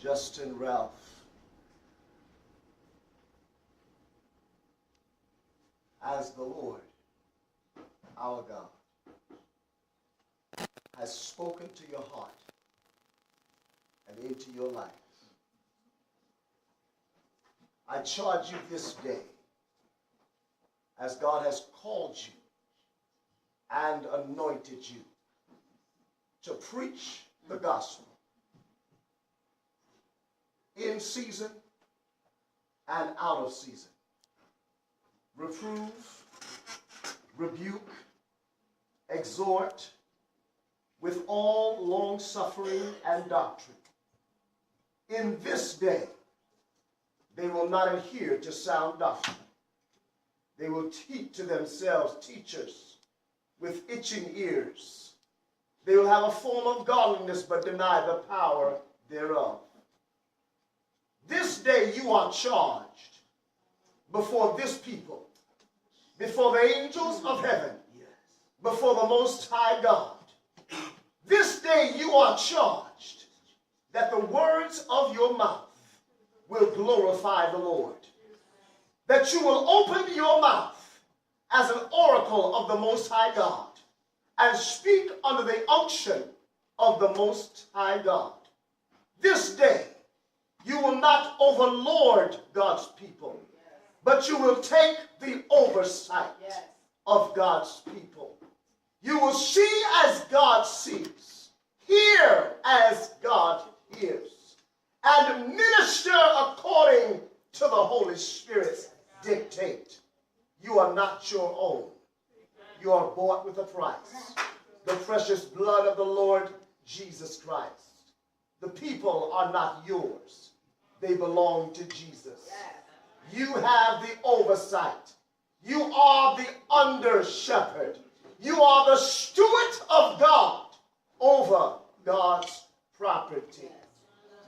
Justin Ralph, as the Lord, our God, has spoken to your heart and into your life, I charge you this day, as God has called you and anointed you to preach the gospel in season and out of season. Reprove, rebuke, exhort with all long suffering and doctrine. In this day, they will not adhere to sound doctrine. They will teach to themselves teachers with itching ears. They will have a form of godliness but deny the power thereof. This day you are charged before this people, before the angels of heaven, before the Most High God. This day you are charged that the words of your mouth will glorify the Lord. That you will open your mouth as an oracle of the Most High God and speak under the unction of the Most High God. This day you will not overlord God's people, but you will take the oversight of God's people. You will see as God sees, hear as God hears, and minister according to the Holy Spirit's dictate. You are not your own. You are bought with a price, the precious blood of the Lord Jesus Christ. The people are not yours. They belong to Jesus. You have the oversight. You are the under shepherd. You are the steward of God over God's property.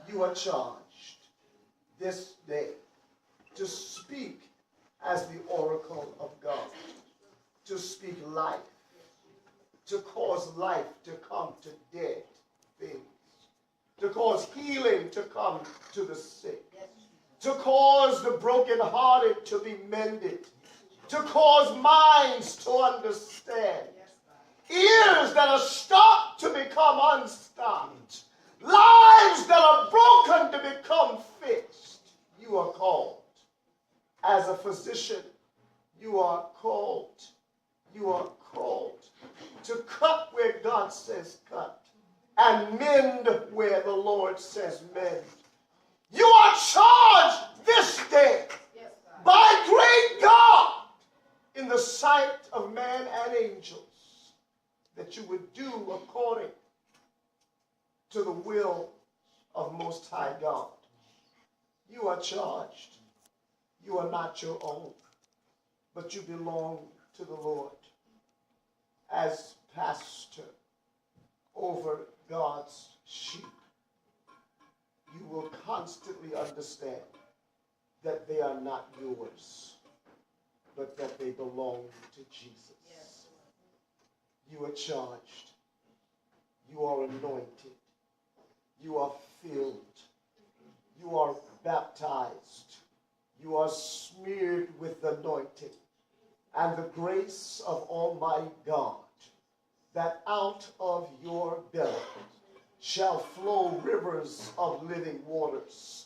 You are charged this day to speak as the oracle of God, to speak life, to cause life to come to dead things, to cause healing to come to the sick, to cause the brokenhearted to be mended, to cause minds to understand, ears that are stopped to become unstopped, lives that are broken to become fixed. You are called. As a physician, you are called. You are called to cut where God says cut and mend where the Lord says mend. You are charged this day by great God in the sight of man and angels that you would do according to the will of Most High God. You are charged. You are not your own, but you belong to the Lord as pastor over God's sheep. You will constantly understand that they are not yours, but that they belong to Jesus. Yes. You are charged. You are anointed. You are filled. You are baptized. You are smeared with the anointing and the grace of Almighty God, that out of your belly shall flow rivers of living waters,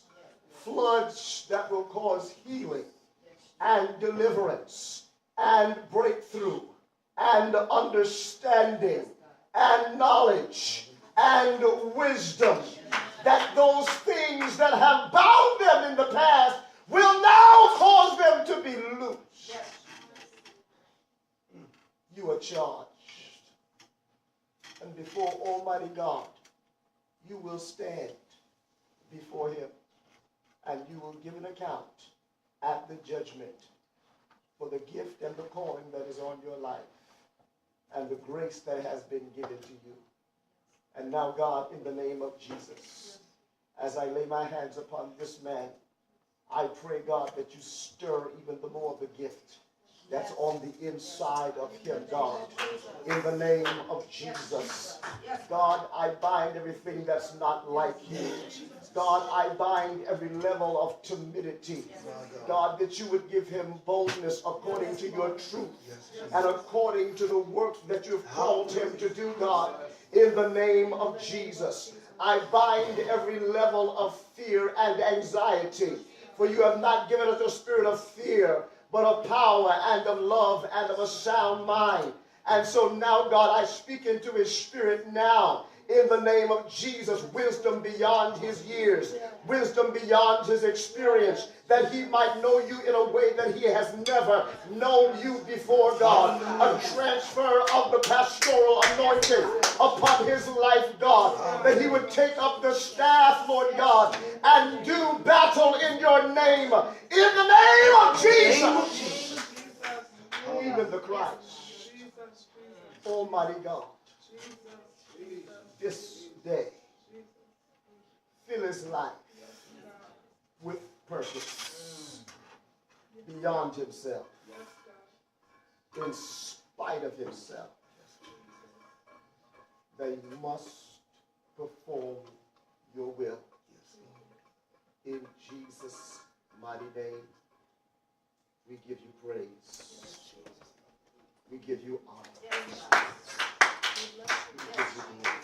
floods that will cause healing and deliverance and breakthrough and understanding and knowledge and wisdom, that those things that have bound them in the past will now cause them to be loose. You are charged. And before Almighty God, you will stand before him and you will give an account at the judgment for the gift and the calling that is on your life and the grace that has been given to you. And now, God, in the name of Jesus, as I lay my hands upon this man, I pray, God, that you stir even the more the gift that's on the inside of him, God. In the name of Jesus. God, I bind everything that's not like you. God, I bind every level of timidity. God, that you would give him boldness according to your truth and according to the work that you've called him to do, God. In the name of Jesus, I bind every level of fear and anxiety. For you have not given us a spirit of fear, but of power and of love and of a sound mind. And so now, God, I speak into his spirit now. In the name of Jesus, wisdom beyond his years, wisdom beyond his experience, that he might know you in a way that he has never known you before, God. A transfer of the pastoral anointing upon his life, God, that he would take up the staff, Lord God, and do battle in your name, in the name of Jesus. Even the Christ, Almighty God, this day, fill his life with purpose beyond himself, in spite of himself, that he must perform your will. In Jesus' mighty name, we give you praise. We give you honor. We give you glory.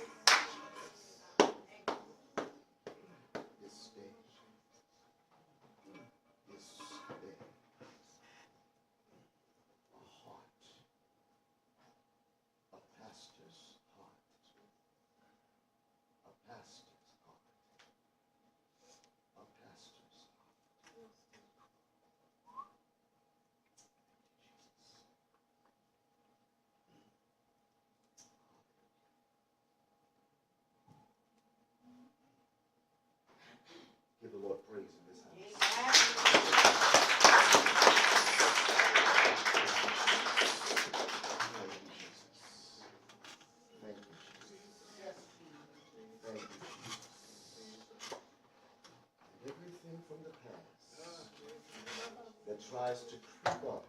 This day, a heart, a pastor's heart, a pastor's heart, a pastor's heart. Give the Lord praise in this house. Thank you, Jesus. Thank you, Jesus. Thank you, Jesus. And everything from the past that tries to creep up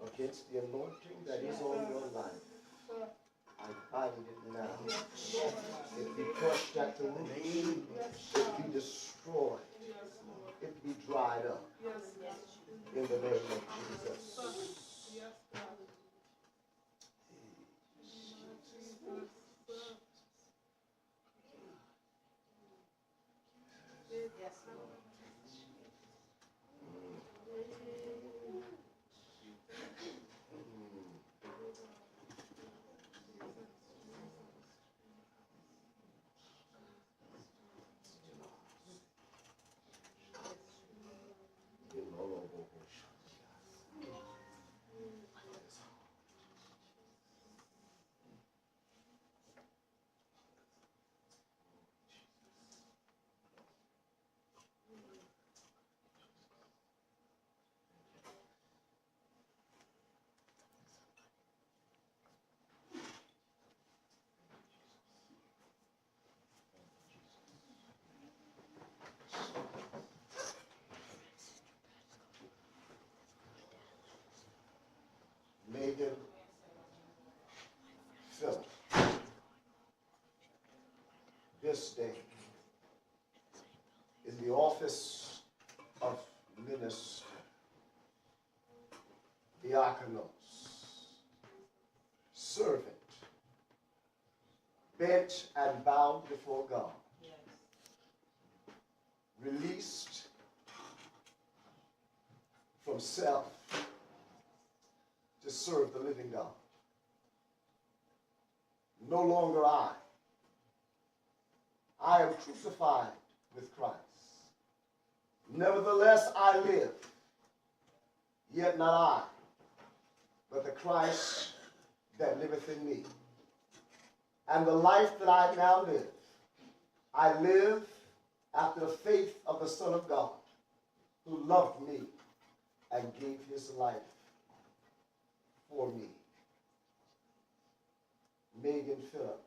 against the anointing that is on your life, I bind it now. It be crushed at the root. It be destroyed. It be dried up. In the name of Jesus. Megan Phillip, this day, in the office of minister, diakonos, servant, bent and bound before God, released from self to serve the living God. No longer I am crucified with Christ. Nevertheless I live, yet not I, but the Christ that liveth in me. And the life that I now live, I live after the faith of the Son of God, who loved me and gave his life for me. Megan Phillip,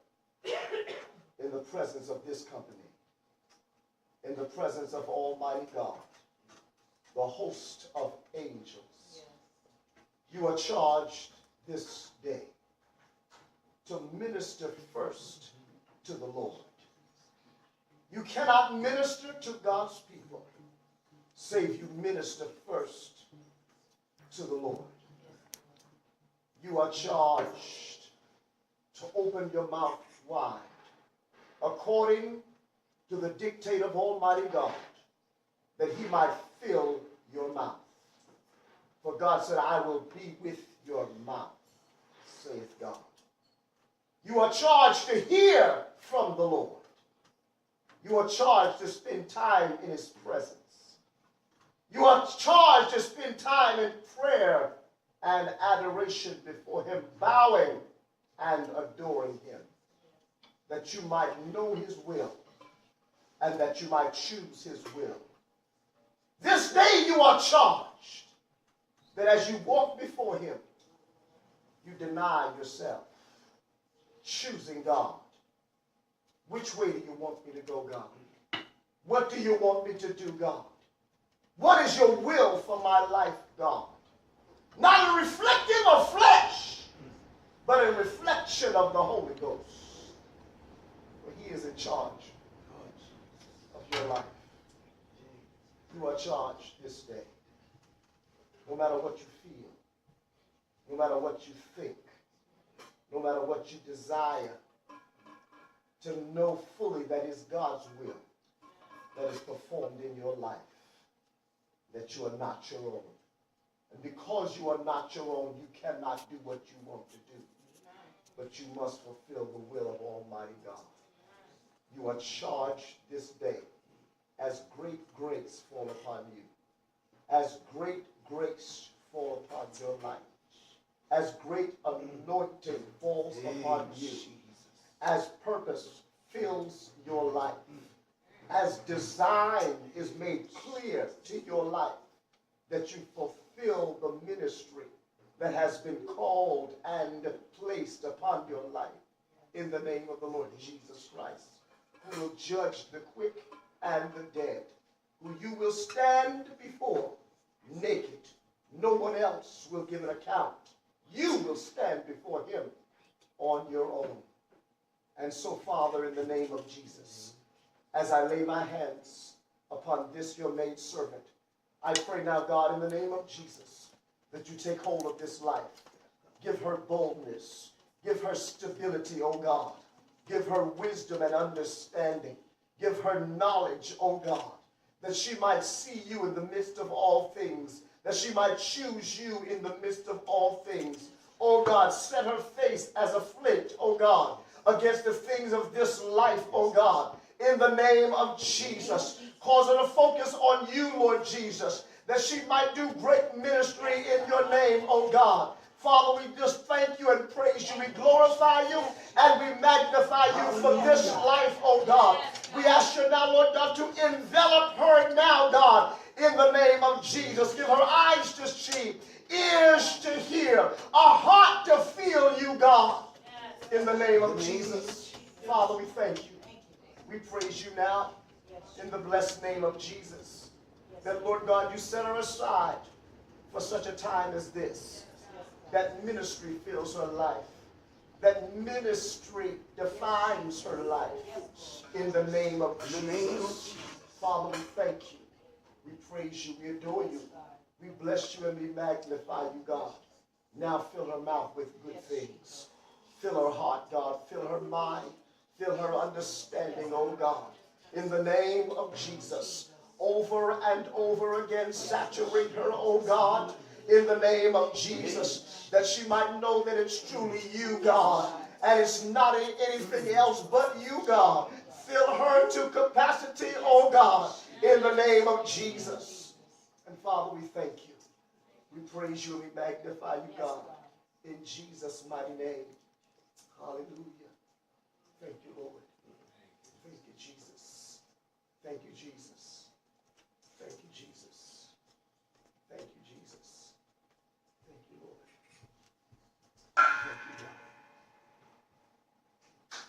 in the presence of this company, in the presence of Almighty God, the host of angels, You are charged this day to minister first to the Lord. You cannot minister to God's people save you minister first to the Lord. You are charged to open your mouth wide according to the dictate of Almighty God, that he might fill your mouth. For God said, I will be with your mouth, saith God. You are charged to hear from the Lord. You are charged to spend time in his presence. You are charged to spend time in prayer and adoration before him, bowing and adoring him, that you might know his will and that you might choose his will. This day you are charged that as you walk before him, you deny yourself, choosing God. Which way do you want me to go, God? What do you want me to do, God? What is your will for my life, God? Not a reflective of flesh, but a reflection of the Holy Ghost. For he is in charge of your life. You are charged this day. No matter what you feel, no matter what you think, no matter what you desire, to know fully that is God's will that is performed in your life, that you are not your own. And because you are not your own, you cannot do what you want to do. But you must fulfill the will of Almighty God. You are charged this day as great grace fall upon you, as great grace fall upon your life, as great anointing falls upon you, as purpose fills your life, as design is made clear to your life, that you fulfill the ministry that has been called and placed upon your life in the name of the Lord Jesus Christ, who will judge the quick and the dead, who you will stand before naked. No one else will give an account. You will stand before him on your own. And so, Father, in the name of Jesus, as I lay my hands upon this your maid servant, I pray now, God, in the name of Jesus, that you take hold of this life. Give her boldness. Give her stability, oh God. Give her wisdom and understanding. Give her knowledge, oh God, that she might see you in the midst of all things, that she might choose you in the midst of all things. Oh God, set her face as a flint, oh God, against the things of this life, oh God, in the name of Jesus. Cause her to focus on you, Lord Jesus, that she might do great ministry in your name, oh God. Father, we just thank you and praise you. We glorify you and we magnify you for this life, oh God. We ask you now, Lord God, to envelop her now, God, in the name of Jesus. Give her eyes to see, ears to hear, a heart to feel you, God, in the name of Jesus. Father, we thank you. We praise you now in the blessed name of Jesus, that, Lord God, you set her aside for such a time as this, that ministry fills her life, that ministry defines her life, in the name of Jesus. Father, we thank you, we praise you, we adore you, we bless you and we magnify you, God. Now fill her mouth with good things, fill her heart, God, fill her mind, fill her understanding, oh God, in the name of Jesus. Over and over again, saturate her, oh God, in the name of Jesus, that she might know that it's truly you, God, and it's not anything else but you, God. Fill her to capacity, oh God, in the name of Jesus. And Father, we thank you. We praise you and we magnify you, God, in Jesus' mighty name. Hallelujah. Thank you, Lord. Thank you, Jesus. Thank you, Jesus. Thank you, Jesus. Thank you, Jesus. Thank you, Lord. Thank you, God.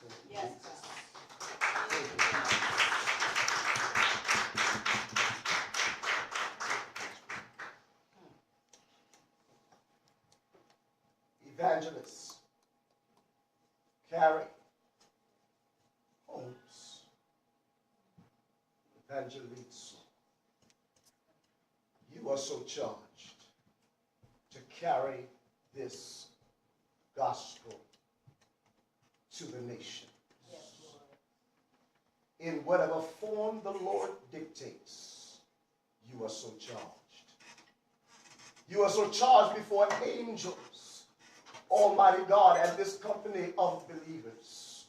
Thank you, Yes, Jesus. God. Thank you, God. evangelists, carry homes, evangelists. You are so charged to carry this gospel to the nation. Yes, Lord. In whatever form the Lord dictates, you are so charged. You are so charged before angels, Almighty God, and this company of believers.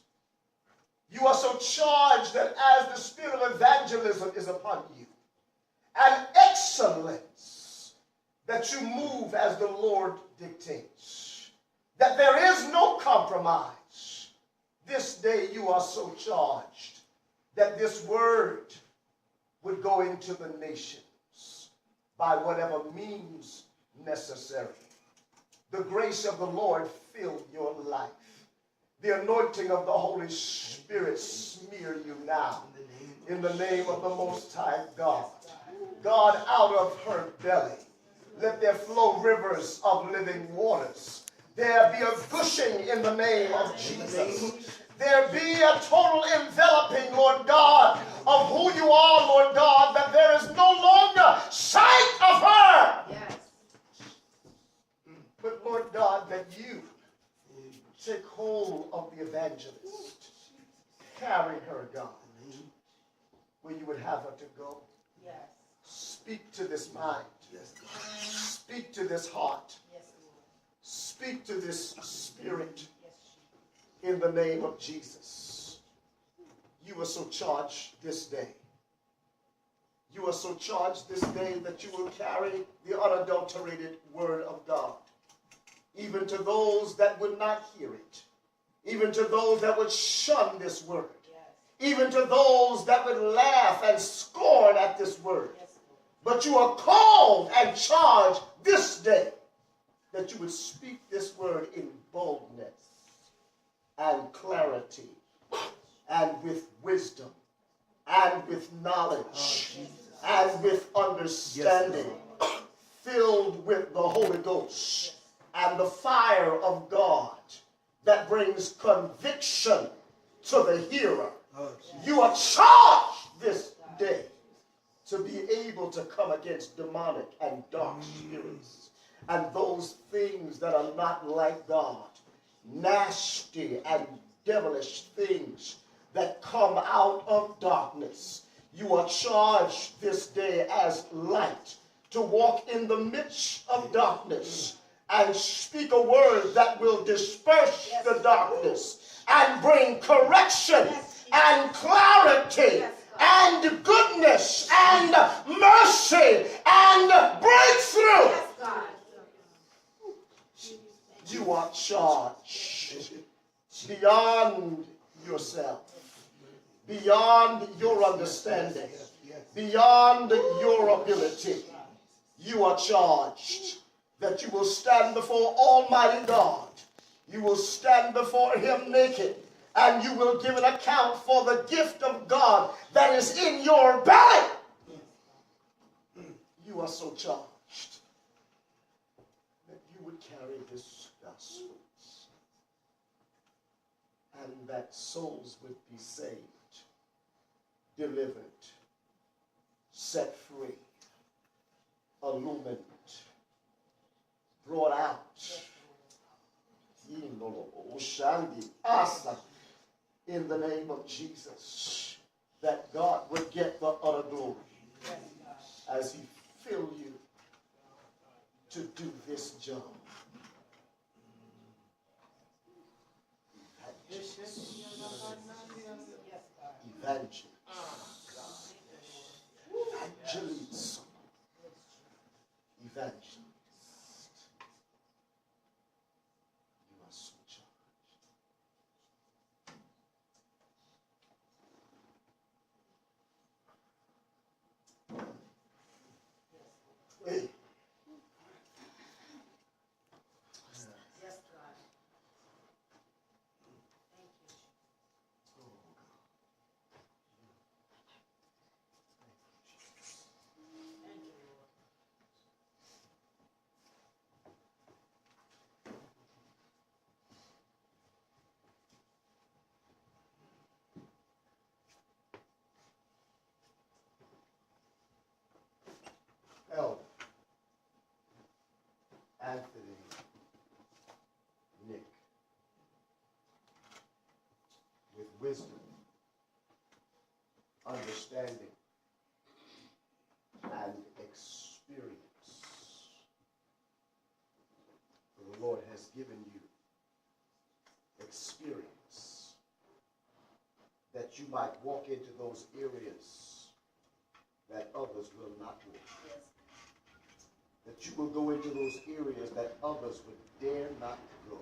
You are so charged that as the spirit of evangelism is upon you, and excellence, that you move as the Lord dictates, that there is no compromise. This day you are so charged that this word would go into the nations by whatever means necessary. The grace of the Lord fill your life. The anointing of the Holy Spirit smear you now. In the name of the Most High God. God, out of her belly, let there flow rivers of living waters. There be a gushing in the name of Jesus. There be a total enveloping, Lord God, of who you are, Lord God, that there is no longer sight of her. Yes. But Lord God, that you take hold of the evangelist. Carry her, God, where you would have her to go. Yes. Speak to this mind. Speak to this heart. Yes, Lord. Speak to this spirit Yes, in the name of Jesus. You are so charged this day. You are so charged this day that you will carry the unadulterated word of God. Even to those that would not hear it. Even to those that would shun this word. yes. Even to those that would laugh and scorn at this word. Yes, Lord. But you are called and charged this day that you would speak this word in boldness and clarity and with wisdom and with knowledge and with understanding, filled with the Holy Ghost and the fire of God that brings conviction to the hearer. You are charged this day to be able to come against demonic and dark spirits and those things that are not like God, nasty and devilish things that come out of darkness. You are charged this day as light to walk in the midst of darkness and speak a word that will disperse the darkness and bring correction and clarity and goodness and mercy and breakthrough. Yes, God. You are charged beyond yourself, beyond your understanding, beyond your ability. You are charged that you will stand before Almighty God. You will stand before Him naked, and you will give an account for the gift of God that is in your belly. You are so charged that you would carry this gospel and that souls would be saved, delivered, set free, illumined, brought out. In the name of Jesus, that God would get the utter glory as He fill you to do this job. Evangelist. Evangelist. Evangelist. You are so charged. Hey. Yes, God. Thank you. Anthony, Nick, with wisdom, understanding, and experience. For the Lord has given you experience that you might walk into those areas that others will not walk. That you will go into those areas that others would dare not go.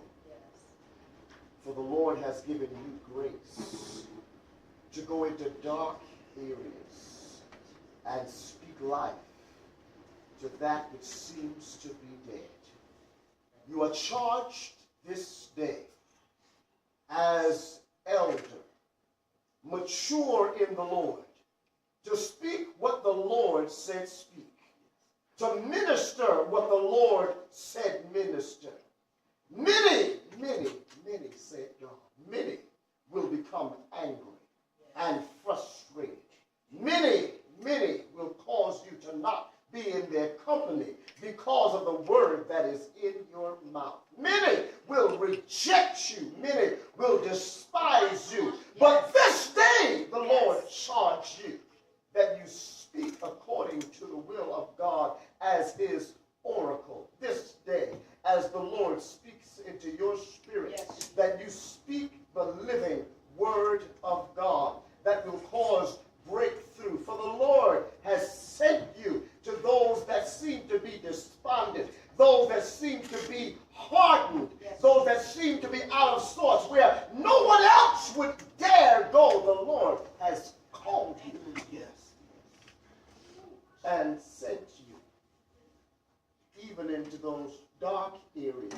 For the Lord has given you grace to go into dark areas and speak life to that which seems to be dead. You are charged this day as elder, mature in the Lord, to speak what the Lord said speak, to minister what the Lord said minister. Many, said God, many will become angry and frustrated. Many will cause you to not be in their company because of the word that is in your mouth. Many will reject you. Many will despise you. But this day the Lord charged you that you speak according to the will of God as his oracle. This day, as the Lord speaks into your spirit, that you speak the living word of God that will cause breakthrough. For the Lord has sent you to those that seem to be despondent, those that seem to be hardened, those that seem to be out of sorts, where no one else would dare go. The Lord has called you, and sent you even into those dark areas.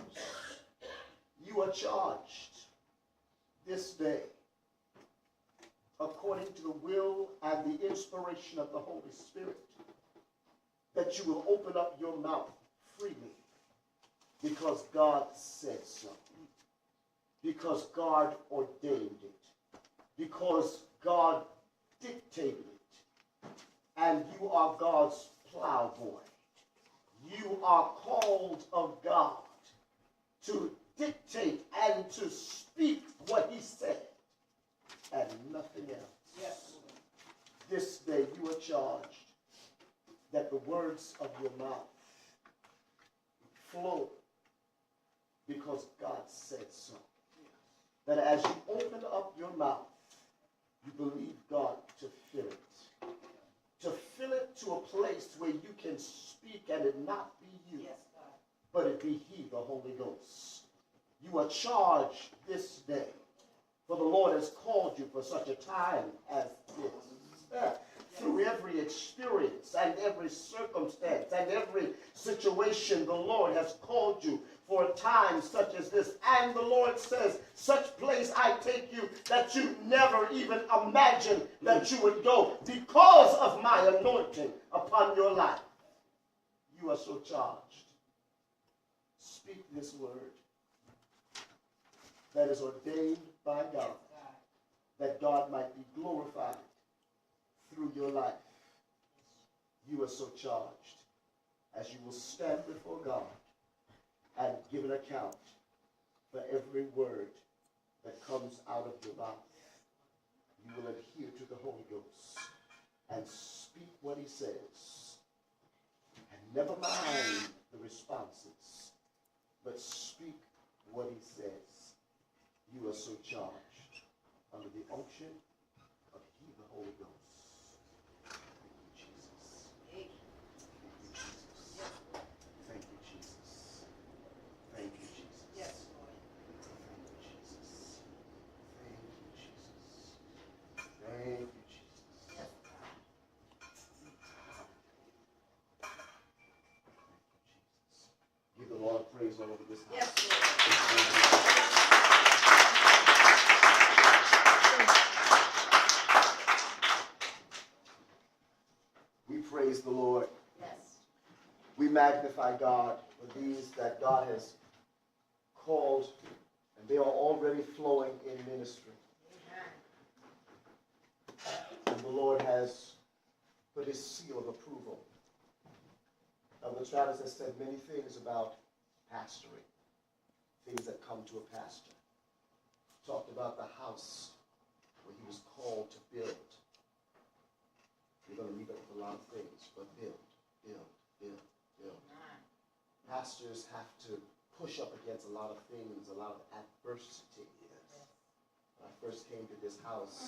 You are charged this day, according to the will and the inspiration of the Holy Spirit, that you will open up your mouth freely, because God said so, because God ordained it, because God dictated it, and you are God's plowboy. You are called of God to dictate and to speak what he said and nothing else. This day you are charged that the words of your mouth flow because God said so. That as you open up your mouth, you believe God to fill it. To fill it to a place where you can speak and it not be you, but it be he, the Holy Ghost. You are charged this day, for the Lord has called you for such a time as this. Through every experience and every circumstance and every situation, the Lord has called you for a time such as this. And the Lord says, such place I take you that you never even imagined that you would go because of my anointing upon your life. You are so charged. Speak this word that is ordained by God, that God might be glorified through your life. You are so charged as you will stand before God and give an account for every word that comes out of your mouth. You will adhere to the Holy Ghost and speak what he says. And never mind the responses, but speak what he says. You are so charged under the unction of he, the Holy Ghost. Thank you, Jesus. Thank you, Jesus. Thank you, Jesus. Thank you, Jesus. Thank you, Jesus. Give the Lord praise all over this house. We praise the Lord. We magnify God for these that God has called, and they are already flowing in ministry. And the Lord has put his seal of approval. Elder Travis has said many things about pastoring, things that come to a pastor. Talked about the house where he was called to build. You're going to read up with a lot of things, but build. Pastors have to push up against a lot of things, a lot of adversity. When I first came to this house,